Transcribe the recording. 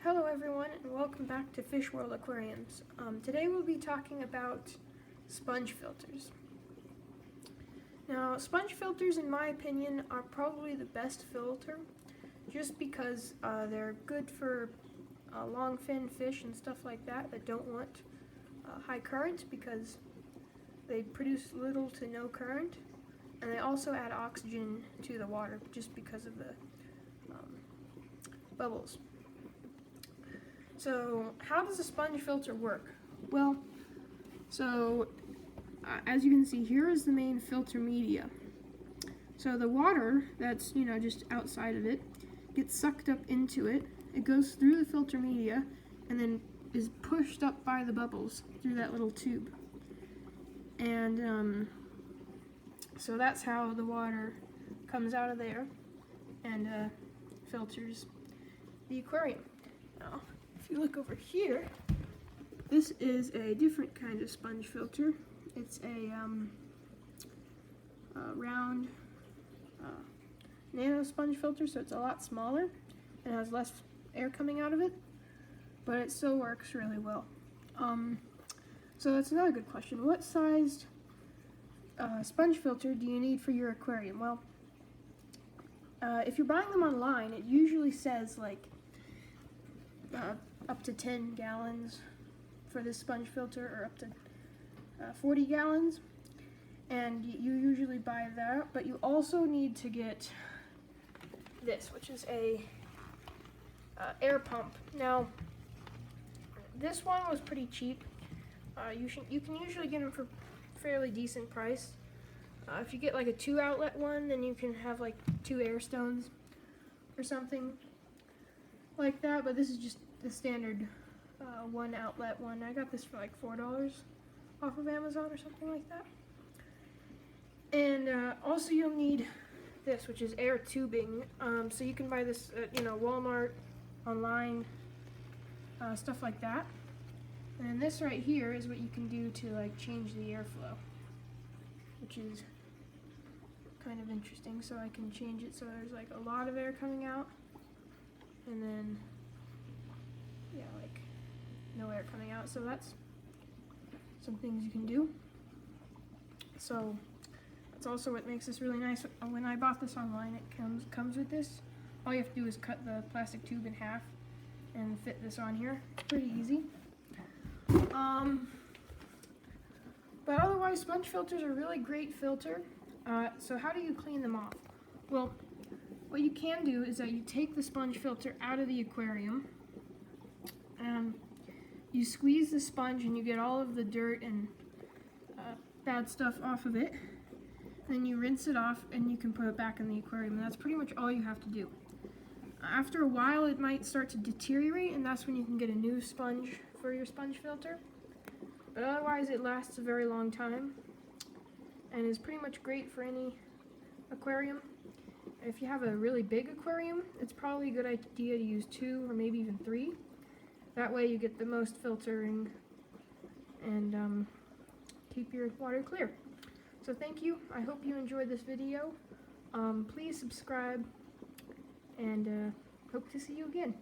Hello everyone and welcome back to Fish World Aquariums. Today we'll be talking about sponge filters. Now sponge filters in my opinion are probably the best filter just because they're good for long fin fish and stuff like that don't want high current because they produce little to no current, and they also add oxygen to the water just because of the bubbles. So how does a sponge filter work? Well, as you can see, here is the main filter media. So the water that's, just outside of it gets sucked up into it. It goes through the filter media and then is pushed up by the bubbles through that little tube. And so that's how the water comes out of there and filters the aquarium. Now, if you look over here, this is a different kind of sponge filter. It's a round nano sponge filter, so it's a lot smaller and has less air coming out of it, but it still works really well. So that's another good question. What sized sponge filter do you need for your aquarium? Well, if you're buying them online, it usually says like up to 10 gallons for this sponge filter, or up to 40 gallons, and you usually buy that. But you also need to get this, which is a air pump. Now this one was pretty cheap. You can usually get them for fairly decent price. If you get like a 2 outlet one, then you can have like 2 air stones or something like that, but this is just the standard 1 outlet one. I got this for like $4 off of Amazon or something like that. And also you'll need this, which is air tubing. So you can buy this at Walmart, online, stuff like that. And this right here is what you can do to like change the airflow, which is kind of interesting. So I can change it so there's like a lot of air coming out, and then like no air coming out. So that's some things you can do. So that's also what makes this really nice. When I bought this online, it comes with this. All you have to do is cut the plastic tube in half and fit this on here. It's pretty easy. But otherwise, sponge filters are a really great filter. So how do you clean them off? Well, what you can do is that you take the sponge filter out of the aquarium, and you squeeze the sponge and you get all of the dirt and bad stuff off of it. Then you rinse it off and you can put it back in the aquarium, and that's pretty much all you have to do. After a while it might start to deteriorate, and that's when you can get a new sponge for your sponge filter. But otherwise it lasts a very long time and is pretty much great for any aquarium. If you have a really big aquarium, it's probably a good idea to use 2 or maybe even 3. That way you get the most filtering and keep your water clear. So thank you. I hope you enjoyed this video. Please subscribe, and hope to see you again.